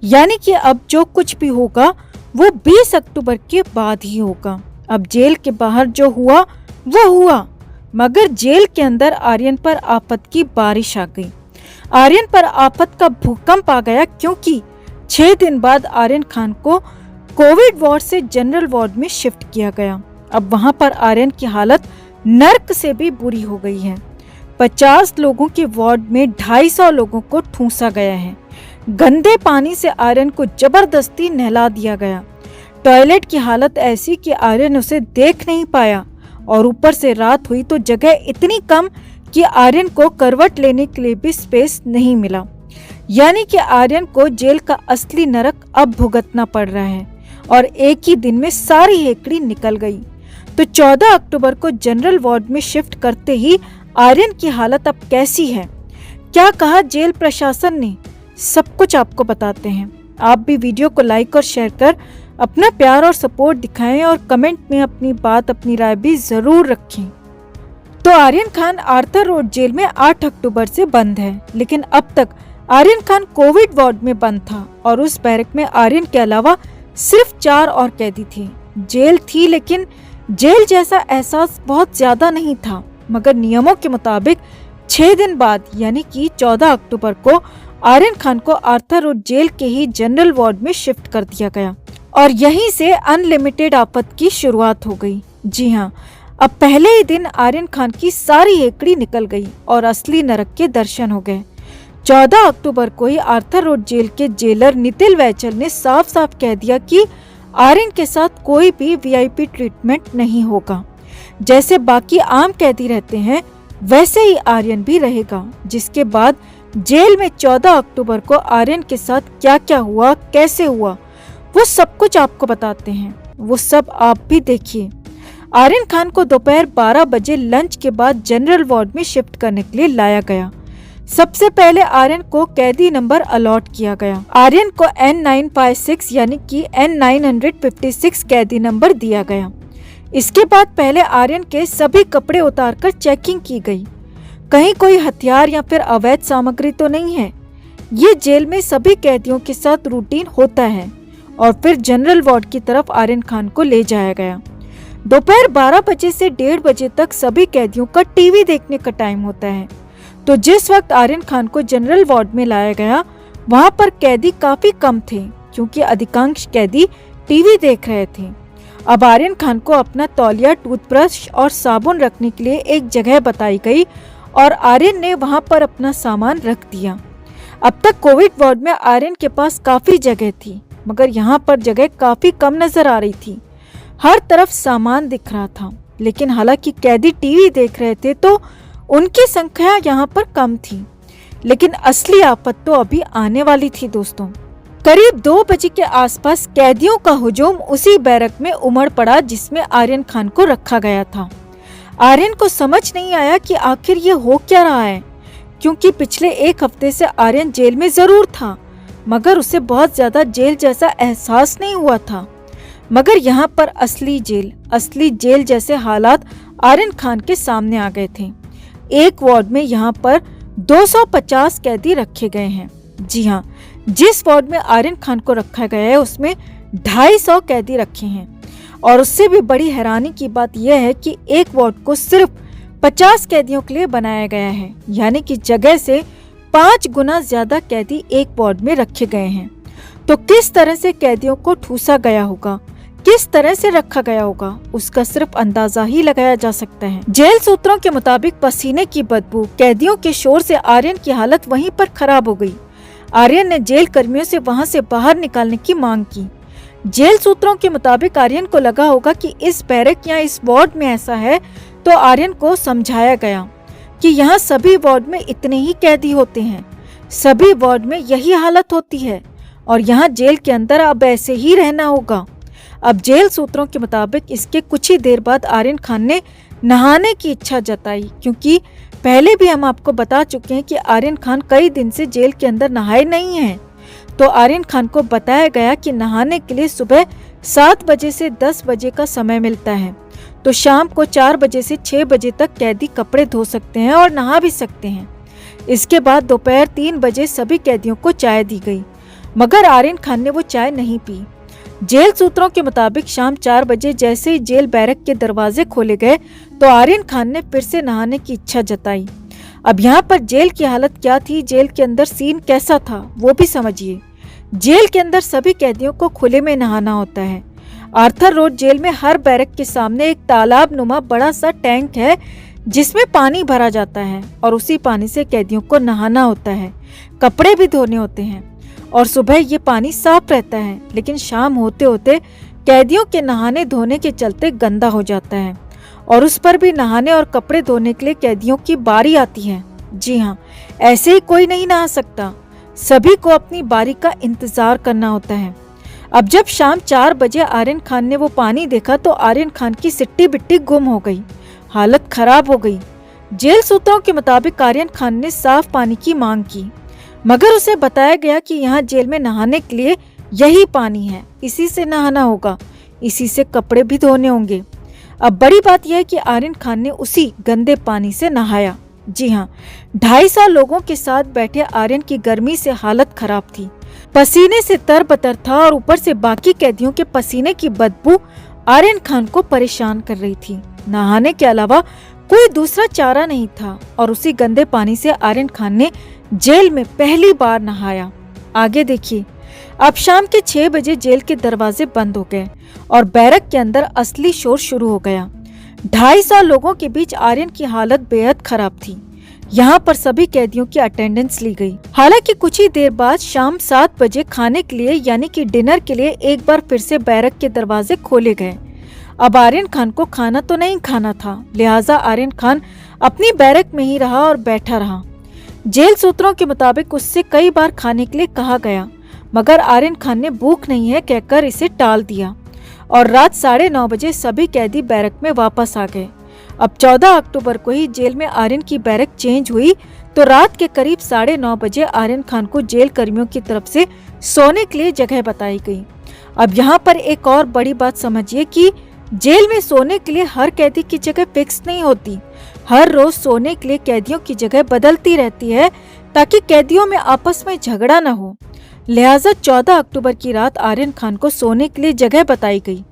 यानी कि अब जो कुछ भी होगा वो 20 अक्टूबर के बाद ही होगा। अब जेल के बाहर जो हुआ वो हुआ, मगर जेल के अंदर आर्यन पर आफत की बारिश आ गई। आर्यन पर आफत का भूकंप आ गया, क्योंकि 6 दिन बाद आर्यन खान को कोविड वार्ड से जनरल वार्ड में शिफ्ट किया गया। अब वहां पर आर्यन की हालत नर्क से भी बुरी हो गई है। 50 लोगों के वार्ड में 250 लोगों को ठूंसा गया है। गंदे पानी से आर्यन को जबरदस्ती नहला दिया गया। टॉयलेट की हालत ऐसी कि आर्यन उसे देख नहीं पाया, और ऊपर से रात हुई तो जगह इतनी कम कि आर्यन को करवट लेने के लिए भी स्पेस नहीं मिला। यानी कि आर्यन को जेल का असली नरक अब भुगतना पड़ रहा है, और एक ही दिन में सारी हेकड़ी निकल गई। तो 14 अक्टूबर को जनरल वार्ड में शिफ्ट करते ही आर्यन की हालत अब कैसी है, क्या कहा जेल प्रशासन ने, सब कुछ आपको बताते हैं। आप भी वीडियो को लाइक और शेयर कर अपना प्यार और सपोर्ट दिखाएं, और कमेंट में अपनी बात अपनी राय भी जरूर रखें। तो Aryan Khan Arthur road jail में 8 अक्टूबर से बंद है, लेकिन अब तक आर्यन खान कोविड वार्ड में बंद था, और उस बैरक में आर्यन के अलावा सिर्फ 4 और कैदी थे। जेल थी, लेकिन जेल जैसा एहसास बहुत ज्यादा नहीं था, मगर नियमों के मुताबिक 6 दिन बाद यानी कि 14 अक्टूबर को आर्यन खान को आर्थर रोड जेल के ही जनरल वार्ड में शिफ्ट कर दिया गया, और यहीं से अनलिमिटेड आफत की शुरुआत हो गई। जी हाँ, अब पहले ही दिन आर्यन खान की सारी हेकड़ी निकल गई और असली नरक के दर्शन हो गए। 14 अक्टूबर को ही आर्थर रोड जेल के जेलर नितिल वैचल ने साफ साफ कह दिया कि आर्यन के साथ कोई भी वीआईपी ट्रीटमेंट नहीं होगा। जैसे बाकी आम कैदी रहते हैं वैसे ही आर्यन भी रहेगा। जिसके बाद जेल में 14 अक्टूबर को आर्यन के साथ क्या क्या हुआ, कैसे हुआ, वो सब कुछ आपको बताते हैं, वो सब आप भी देखिए। आर्यन खान को दोपहर 12 बजे लंच के बाद जनरल वार्ड में शिफ्ट करने के लिए लाया गया। सबसे पहले आर्यन को कैदी नंबर अलॉट किया गया। आर्यन को N956 यानी कि N956 कैदी नंबर दिया गया। इसके बाद पहले आर्यन के सभी कपड़े उतारकर चेकिंग की गई, कहीं कोई हथियार या फिर अवैध सामग्री तो नहीं है। ये जेल में सभी कैदियों के साथ रूटीन होता है। और फिर जनरल वार्ड की तरफ आर्यन खान को ले जाया गया। दोपहर 12 बजे से 1:30 बजे तक सभी कैदियों का टीवी देखने का टाइम होता है। तो जिस वक्त आर्यन खान को जनरल वार्ड में लाया गया, वहां पर कैदी काफी कम थे, क्योंकि अधिकांश कैदी टीवी देख रहे थे। अब आर्यन खान को अपना तौलिया, टूथब्रश और साबुन रखने के लिए एक जगह बताई गई, और आर्यन ने वहां पर अपना सामान रख दिया। अब तक कोविड वार्ड में आर्यन के पास काफी जगह थी, मगर यहाँ पर जगह काफी कम नजर आ रही थी। हर तरफ सामान दिख रहा था, लेकिन हालांकि कैदी टीवी देख रहे थे तो उनकी संख्या यहाँ पर कम थी। लेकिन असली आफत तो अभी आने वाली थी दोस्तों। करीब 2 बजे के आसपास कैदियों का हुजूम उसी बैरक में उमड़ पड़ा जिसमें आर्यन खान को रखा गया था। आर्यन को समझ नहीं आया कि आखिर ये हो क्या रहा है, क्योंकि पिछले 1 हफ्ते से आर्यन जेल में जरूर था, मगर उसे बहुत ज्यादा जेल जैसा एहसास नहीं हुआ था। मगर यहाँ पर असली जेल जैसे हालात आर्यन खान के सामने आ गए थे। एक वार्ड में यहाँ पर 250 कैदी रखे गए हैं। जी हाँ, जिस वार्ड में आर्यन खान को रखा गया है उसमें 250 कैदी रखे हैं। और उससे भी बड़ी हैरानी की बात यह है कि एक वार्ड को सिर्फ 50 कैदियों के लिए बनाया गया है, यानी कि जगह से 5 गुना ज्यादा कैदी एक वार्ड में रखे गए हैं। तो किस तरह से कैदियों को ठूसा गया होगा, किस तरह से रखा गया होगा, उसका सिर्फ अंदाजा ही लगाया जा सकता है। जेल सूत्रों के मुताबिक पसीने की बदबू, कैदियों के शोर से आर्यन की हालत वहीं पर खराब हो गई। आर्यन ने जेल कर्मियों से वहां से बाहर निकालने की मांग की। जेल सूत्रों के मुताबिक आर्यन को लगा होगा कि इस बैरक या इस वार्ड में ऐसा है, तो आर्यन को समझाया गया कि यहाँ सभी वार्ड में इतने ही कैदी होते हैं, सभी वार्ड में यही हालत होती है, और यहाँ जेल के अंदर अब ऐसे ही रहना होगा। अब जेल सूत्रों के मुताबिक इसके कुछ ही देर बाद आर्यन खान ने नहाने की इच्छा जताई, क्योंकि पहले भी हम आपको बता चुके हैं कि आर्यन खान कई दिन से जेल के अंदर नहाए नहीं हैं। तो आर्यन खान को बताया गया कि नहाने के लिए सुबह 7 बजे से 10 बजे का समय मिलता है, तो शाम को 4 बजे से 6 बजे तक कैदी कपड़े धो सकते हैं और नहा भी सकते हैं। इसके बाद दोपहर 3 बजे सभी कैदियों को चाय दी गई। मगर आर्यन खान ने वो चाय नहीं पी। जेल सूत्रों के मुताबिक शाम 4 बजे जैसे ही जेल बैरक के दरवाजे खोले गए तो आर्यन खान ने फिर से नहाने की इच्छा जताई। अब यहाँ पर जेल की हालत क्या थी, जेल के अंदर सीन कैसा था वो भी समझिए। जेल के अंदर सभी कैदियों को खुले में नहाना होता है। आर्थर रोड जेल में हर बैरक के सामने एक तालाब नुमा बड़ा सा टैंक है जिसमें पानी भरा जाता है और उसी पानी से कैदियों को नहाना होता है, कपड़े भी धोने होते हैं और सुबह ये पानी साफ रहता है, लेकिन शाम होते होते कैदियों के नहाने धोने के चलते गंदा हो जाता है और उस पर भी नहाने और कपड़े धोने के लिए कैदियों की बारी आती है। जी हाँ, ऐसे ही कोई नहीं नहा सकता, सभी को अपनी बारी का इंतजार करना होता है। अब जब शाम 4 बजे आर्यन खान ने वो पानी देखा तो आर्यन खान की सिट्टी बिट्टी गुम हो गई, हालत खराब हो गई। जेल सूत्रों के मुताबिक आर्यन खान ने साफ पानी की मांग की, मगर उसे बताया गया कि यहाँ जेल में नहाने के लिए यही पानी है, इसी से नहाना होगा, इसी से कपड़े भी धोने होंगे। अब बड़ी बात यह है कि आर्यन खान ने उसी गंदे पानी से नहाया। जी हाँ, 250 लोगों के साथ बैठे आर्यन की गर्मी से हालत खराब थी, पसीने से तरबतर था और ऊपर से बाकी कैदियों के पसीने की बदबू आर्यन खान को परेशान कर रही थी। नहाने के अलावा कोई दूसरा चारा नहीं था और उसी गंदे पानी से आर्यन खान ने जेल में पहली बार नहाया। आगे देखिए। अब शाम के 6 बजे जेल के दरवाजे बंद हो गए और बैरक के अंदर असली शोर शुरू हो गया। 250 लोगों के बीच आर्यन की हालत बेहद खराब थी। यहाँ पर सभी कैदियों की अटेंडेंस ली गई। हालांकि कुछ ही देर बाद शाम 7 बजे खाने के लिए यानी कि डिनर के लिए एक बार फिर से बैरक के दरवाजे खोले गए। अब आर्यन खान को खाना तो नहीं खाना था, लिहाजा आर्यन खान अपनी बैरक में ही रहा और बैठा रहा। जेल सूत्रों के मुताबिक उससे कई बार खाने के लिए कहा गया, मगर आर्यन खान ने भूख नहीं है कहकर इसे टाल दिया और रात 9:30 बजे सभी कैदी बैरक में वापस आ गए। अब 14 अक्टूबर को ही जेल में आर्यन की बैरक चेंज हुई तो रात के करीब 9:30 बजे आर्यन खान को जेल कर्मियों की तरफ से सोने के लिए जगह बताई गई। अब यहाँ पर एक और बड़ी बात समझिए कि जेल में सोने के लिए हर कैदी की जगह फिक्स नहीं होती। हर रोज सोने के लिए कैदियों की जगह बदलती रहती है ताकि कैदियों में आपस में झगड़ा न हो। लिहाजा 14 अक्टूबर की रात आर्यन खान को सोने के लिए जगह बताई गई।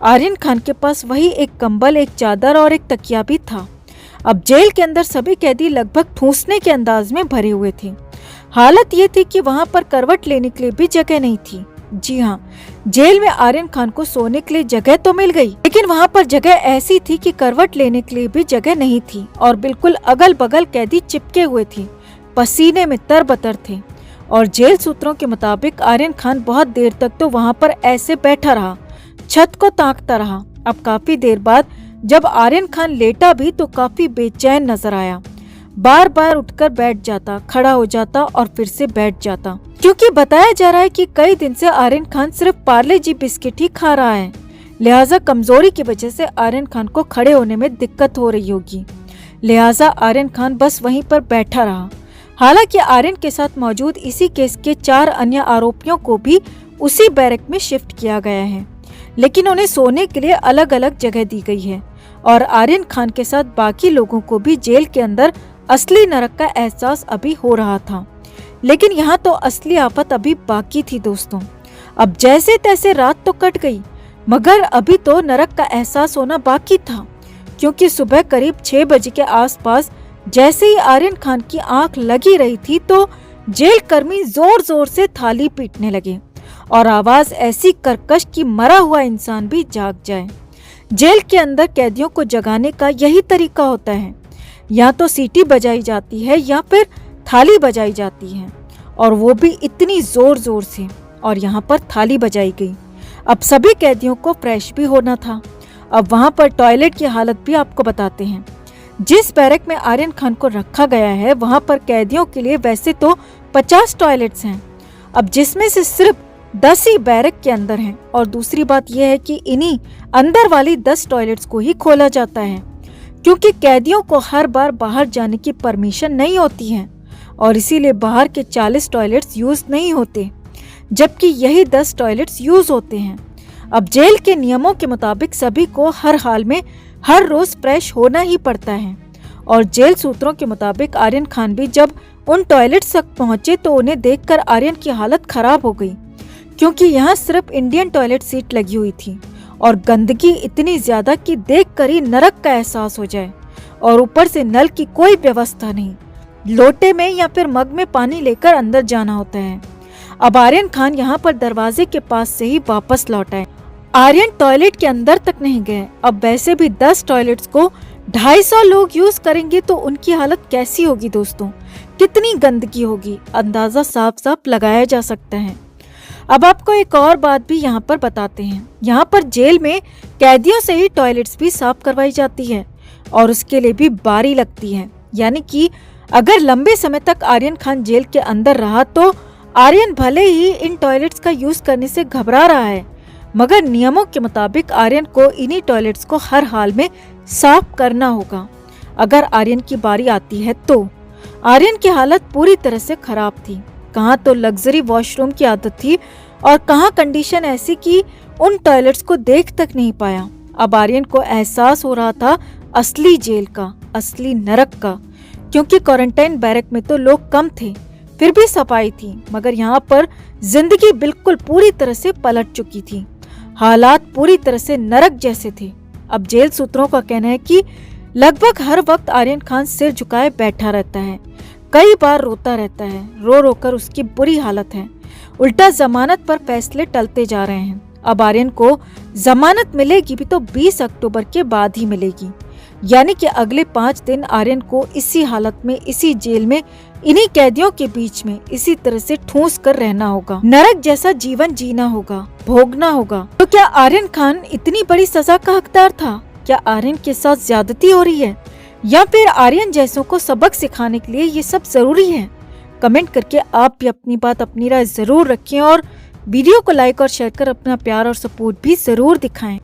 आर्यन खान के पास वही एक कंबल, एक चादर और एक तकिया भी था। अब जेल के अंदर सभी कैदी लगभग ठूंसने के अंदाज में भरे हुए थे। हालत ये थी कि वहाँ पर करवट लेने के लिए भी जगह नहीं थी। जी हाँ, जेल में आर्यन खान को सोने के लिए जगह तो मिल गई, लेकिन वहाँ पर जगह ऐसी थी कि करवट लेने के लिए भी जगह नहीं थी और बिल्कुल अगल बगल कैदी चिपके हुए थे, पसीने में तरबतर थे। और जेल सूत्रों के मुताबिक आर्यन खान बहुत देर तक तो वहाँ पर ऐसे बैठा रहा, छत को ताकता रहा। अब काफी देर बाद जब आर्यन खान लेटा भी तो काफी बेचैन नजर आया। बार बार उठकर बैठ जाता, खड़ा हो जाता और फिर से बैठ जाता, क्योंकि बताया जा रहा है कि कई दिन से आर्यन खान सिर्फ पार्ले जी बिस्किट ही खा रहा है। लिहाजा कमजोरी की वजह से आर्यन खान को खड़े होने में दिक्कत हो रही होगी। लिहाजा आर्यन खान बस वहीं पर बैठा रहा। हालांकि आर्यन के साथ मौजूद इसी केस के 4 अन्य आरोपियों को भी उसी बैरक में शिफ्ट किया गया है, लेकिन उन्हें सोने के लिए अलग अलग जगह दी गई है और आर्यन खान के साथ बाकी लोगों को भी जेल के अंदर असली नरक का एहसास अभी हो रहा था। लेकिन यहाँ तो असली आफत अभी बाकी थी दोस्तों। अब जैसे तैसे रात तो कट गई, मगर अभी तो नरक का एहसास होना बाकी था, क्योंकि सुबह करीब 6 बजे के आसपास जैसे ही आर्यन खान की आंख लगी रही थी तो जेल कर्मी जोर जोर से थाली पीटने लगे और आवाज ऐसी कर्कश कि मरा हुआ इंसान भी जाग जाए। जेल के अंदर कैदियों को जगाने का यही तरीका होता है, या तो सीटी बजाई जाती है या फिर थाली बजाई जाती है, और वो भी इतनी जोर जोर से। और यहाँ पर थाली बजाई गई। अब सभी कैदियों को फ्रेश भी होना था। अब वहाँ पर टॉयलेट की हालत भी आपको बताते हैं। जिस बैरक में आर्यन खान को रखा गया है वहाँ पर कैदियों के लिए वैसे तो 50 टॉयलेट्स हैं, अब जिसमें से सिर्फ 10 ही बैरक के अंदर हैं। और दूसरी बात यह है कि इन्हीं अंदर वाली 10 टॉयलेट्स को ही खोला जाता है, क्योंकि कैदियों को हर बार बाहर जाने की परमिशन नहीं होती है और इसीलिए बाहर के 40 टॉयलेट्स यूज नहीं होते, जबकि यही 10 टॉयलेट्स यूज होते हैं। अब जेल के नियमों के मुताबिक सभी को हर हाल में हर रोज फ्रेश होना ही पड़ता है। और जेल सूत्रों के मुताबिक आर्यन खान भी जब उन टॉयलेट्स तक पहुंचे तो उन्हें देखकर आर्यन की हालत खराब हो गई। क्योंकि यहाँ सिर्फ इंडियन टॉयलेट सीट लगी हुई थी और गंदगी इतनी ज्यादा कि देखकर ही नरक का एहसास हो जाए। और ऊपर से नल की कोई व्यवस्था नहीं, लोटे में या फिर मग में पानी लेकर अंदर जाना होता है। अब आर्यन खान यहाँ पर दरवाजे के पास से ही वापस लौट आए। आर्यन टॉयलेट के अंदर तक नहीं गए। अब वैसे भी 10 टॉयलेट्स को 250 लोग यूज करेंगे तो उनकी हालत कैसी होगी दोस्तों, कितनी गंदगी होगी, अंदाजा साफ साफ लगाया जा सकता है। अब आपको एक और बात भी यहाँ पर बताते हैं। यहाँ पर जेल में कैदियों से ही टॉयलेट्स भी साफ करवाई जाती है और उसके लिए भी बारी लगती है। यानी कि अगर लंबे समय तक आर्यन खान जेल के अंदर रहा तो आर्यन भले ही इन टॉयलेट्स का यूज करने से घबरा रहा है, मगर नियमों के मुताबिक आर्यन को इन्हीं टॉयलेट्स को हर हाल में साफ करना होगा। अगर आर्यन की बारी आती है तो आर्यन की हालत पूरी तरह से खराब थी। कहाँ तो लग्जरी वॉशरूम की आदत थी और कहाँ कंडीशन ऐसी कि उन टॉयलेट्स को देख तक नहीं पाया। अब आर्यन को एहसास हो रहा था असली जेल का, असली नरक का, क्योंकि क्वारंटाइन बैरक में तो लोग कम थे, फिर भी सफाई थी, मगर यहाँ पर जिंदगी बिल्कुल पूरी तरह से पलट चुकी थी। हालात पूरी तरह से नरक जैसे थे। अब जेल सूत्रों का कहना है कि लगभग हर वक्त आर्यन खान सिर झुकाए बैठा रहता है, कई बार रोता रहता है, रो रो कर उसकी बुरी हालत है। उल्टा जमानत पर फैसले टलते जा रहे हैं। अब आर्यन को जमानत मिलेगी भी तो 20 अक्टूबर के बाद ही मिलेगी, यानी कि अगले 5 दिन आर्यन को इसी हालत में, इसी जेल में, इन्हीं कैदियों के बीच में इसी तरह से ठूंस कर रहना होगा। नरक जैसा जीवन जीना होगा, भोगना होगा। तो क्या आर्यन खान इतनी बड़ी सजा का हकदार था? क्या आर्यन के साथ ज्यादती हो रही है या फिर आर्यन जैसों को सबक सिखाने के लिए ये सब जरूरी है? कमेंट करके आप भी अपनी बात, अपनी राय जरूर रखें और वीडियो को लाइक और शेयर कर अपना प्यार और सपोर्ट भी जरूर दिखाएं।